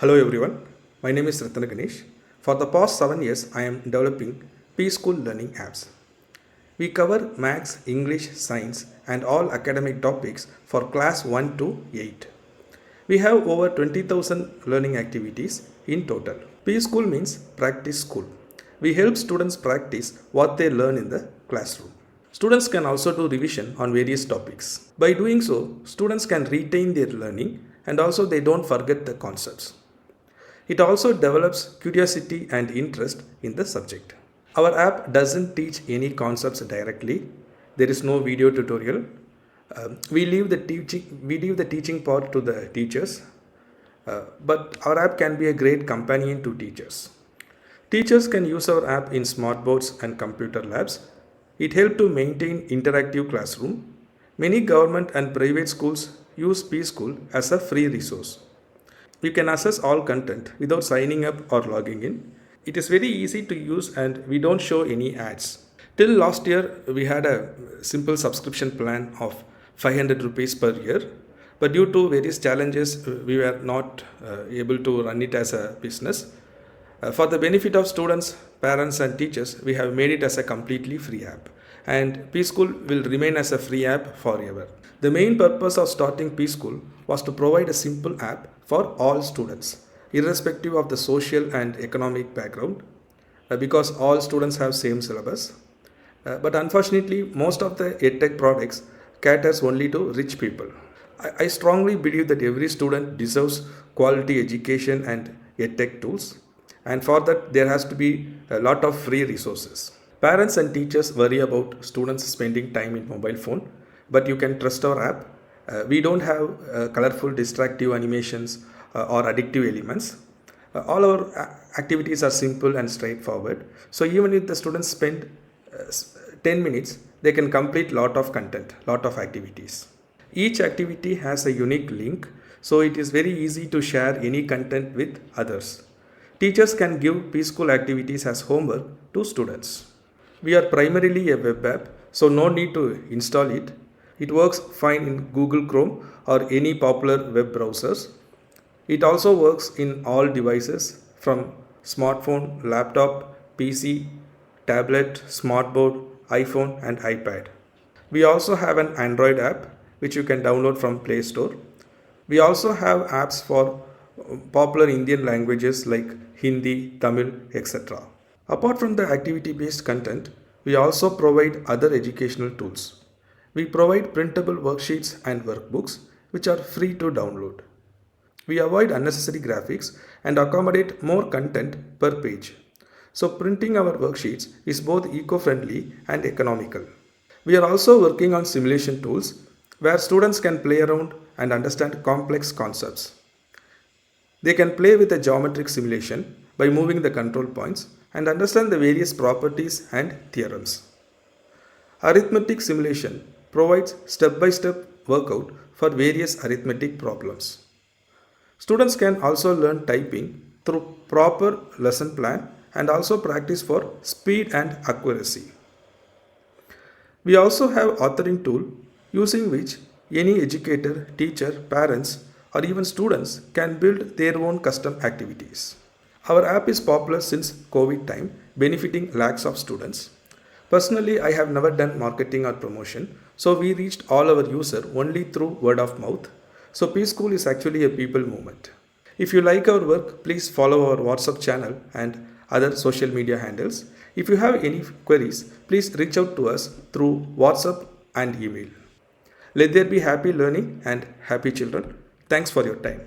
Hello everyone, my name is Ratana Ganesh. For the past 7 years, I am developing PSchool learning apps. We cover Maths, English, Science, and all academic topics for class 1 to 8. We have over 20,000 learning activities in total. PSchool means practice school. We help students practice what they learn in the classroom. Students can also do revision on various topics. By doing so, students can retain their learning and also they don't forget the concepts. It also develops curiosity and interest in the subject. Our app doesn't teach any concepts directly. There is no video tutorial. We leave the teaching part to the teachers. But our app can be a great companion to teachers. Teachers can use our app in smart boards and computer labs. It helps to maintain interactive classroom. Many government and private schools use PSchool as a free resource. You can access all content without signing up or logging in. It is very easy to use and we don't show any ads. Till last year, we had a simple subscription plan of 500 rupees per year. But due to various challenges, we were not able to run it as a business. For the benefit of students, parents and teachers, we have made it as a completely free app. And PSchool will remain as a free app forever. The main purpose of starting PSchool was to provide a simple app for all students, irrespective of the social and economic background, because all students have same syllabus. But unfortunately, most of the EdTech products caters only to rich people. I strongly believe that every student deserves quality education and EdTech tools, and for that there has to be a lot of free resources. Parents and teachers worry about students spending time in mobile phone, but you can trust our app. We don't have colorful distractive animations or addictive elements. All our activities are simple and straightforward. So even if the students spend 10 minutes, they can complete lot of content, lot of activities. Each activity has a unique link, so it is very easy to share any content with others. Teachers can give PSchool activities as homework to students. We are primarily a web app, so no need to install it. It works fine in Google Chrome or any popular web browsers. It also works in all devices from smartphone, laptop, PC, tablet, smartboard, iPhone and iPad. We also have an Android app which you can download from Play Store. We also have apps for popular Indian languages like Hindi, Tamil, etc. Apart from the activity-based content, we also provide other educational tools. We provide printable worksheets and workbooks which are free to download. We avoid unnecessary graphics and accommodate more content per page. So printing our worksheets is both eco-friendly and economical. We are also working on simulation tools where students can play around and understand complex concepts. They can play with a geometric simulation by moving the control points and understand the various properties and theorems. Arithmetic simulation provides step-by-step workout for various arithmetic problems. Students can also learn typing through proper lesson plan and also practice for speed and accuracy. We also have authoring tool using which any educator, teacher, parents or even students can build their own custom activities. Our app is popular since COVID time, benefiting lakhs of students. Personally, I have never done marketing or promotion, so we reached all our users only through word of mouth. So PSchool is actually a people movement. If you like our work, please follow our WhatsApp channel and other social media handles. If you have any queries, please reach out to us through WhatsApp and email. Let there be happy learning and happy children. Thanks for your time.